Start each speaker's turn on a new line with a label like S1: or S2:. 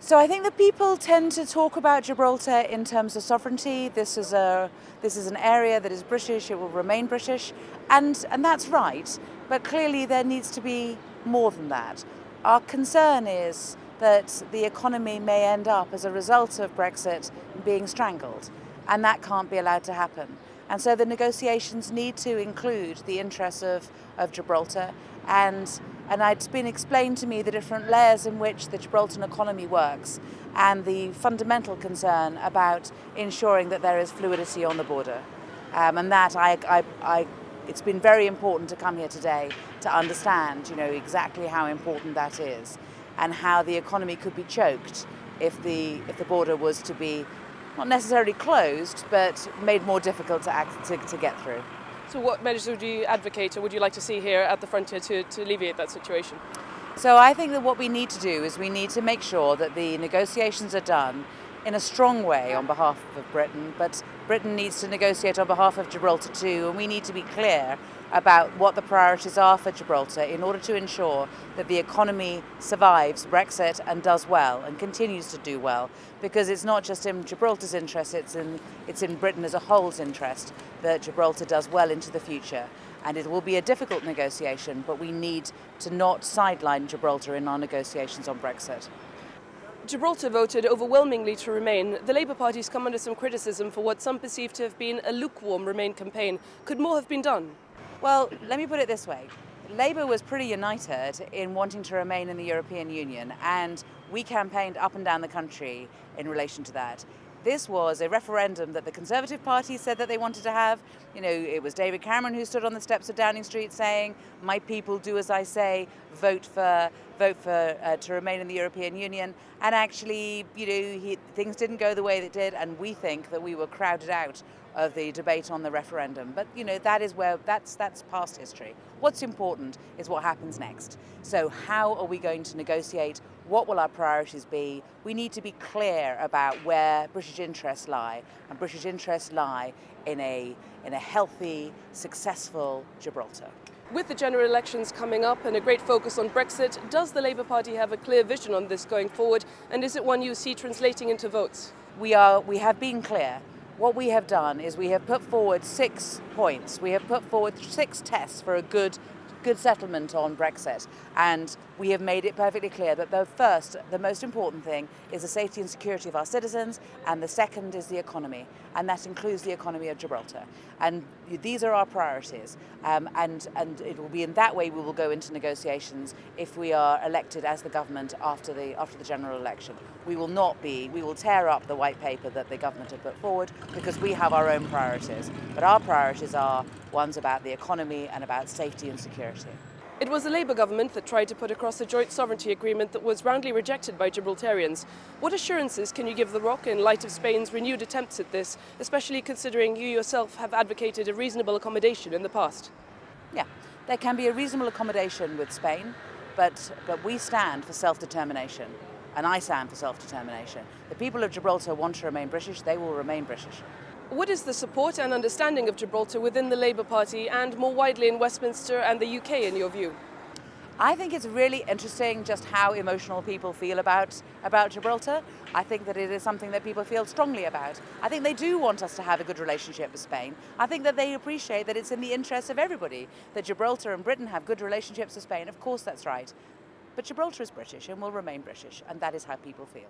S1: So I think that people tend to talk about Gibraltar in terms of sovereignty. This is an area that is British, it will remain British, and that's right. But clearly there needs to be more than that. Our concern is that the economy may end up as a result of Brexit being strangled, and that can't be allowed to happen. And so the negotiations need to include the interests of Gibraltar, and it's been explained to me the different layers in which the Gibraltar economy works and the fundamental concern about ensuring that there is fluidity on the border. And that it's been very important to come here today to understand, exactly how important that is and how the economy could be choked if the border was to be not necessarily closed, but made more difficult to get through.
S2: So what measures would you advocate or would you like to see here at the frontier to alleviate that situation?
S1: So I think that what we need to do is we need to make sure that the negotiations are done in a strong way on behalf of Britain, but Britain needs to negotiate on behalf of Gibraltar too, and we need to be clear about what the priorities are for Gibraltar in order to ensure that the economy survives Brexit and does well and continues to do well, because it's not just in Gibraltar's interest, it's in Britain as a whole's interest that Gibraltar does well into the future. And it will be a difficult negotiation, but we need to not sideline Gibraltar in our negotiations on Brexit.
S2: Gibraltar voted overwhelmingly to remain. The Labour Party's come under some criticism for what some perceive to have been a lukewarm Remain campaign. Could more have been done?
S1: Well, let me put it this way. Labour was pretty united in wanting to remain in the European Union, and we campaigned up and down the country in relation to that. This was a referendum that the Conservative Party said that they wanted to have. It was David Cameron who stood on the steps of Downing Street saying, "My people, do as I say, vote for to remain in the European Union." And actually, things didn't go the way they did, and we think that we were crowded out of the debate on the referendum. But that's past history. What's important is what happens next. So how are we going to negotiate? What will our priorities be? We need to be clear about where British interests lie, and British interests lie in a healthy, successful Gibraltar.
S2: With the general elections coming up and a great focus on Brexit, does the Labour Party have a clear vision on this going forward, and is it one you see translating into votes?
S1: We have been clear. What we have done is we have put forward 6 points. We have put forward 6 tests for a good settlement on Brexit, and we have made it perfectly clear that the most important thing is the safety and security of our citizens, and the second is the economy, and that includes the economy of Gibraltar. And these are our priorities, and it will be in that way we will go into negotiations if we are elected as the government after the general election. We will tear up the white paper that the government have put forward, because we have our own priorities. But our priorities are ones about the economy and about safety and security.
S2: It was the Labour government that tried to put across a joint sovereignty agreement that was roundly rejected by Gibraltarians. What assurances can you give the ROC in light of Spain's renewed attempts at this, especially considering you yourself have advocated a reasonable accommodation in the past?
S1: Yeah, there can be a reasonable accommodation with Spain, but we stand for self-determination, and I stand for self-determination. The people of Gibraltar want to remain British, they will remain British.
S2: What is the support and understanding of Gibraltar within the Labour Party and more widely in Westminster and the UK in your view?
S1: I think it's really interesting just how emotional people feel about Gibraltar. I think that it is something that people feel strongly about. I think they do want us to have a good relationship with Spain. I think that they appreciate that it's in the interest of everybody that Gibraltar and Britain have good relationships with Spain. Of course that's right. But Gibraltar is British and will remain British, and that is how people feel.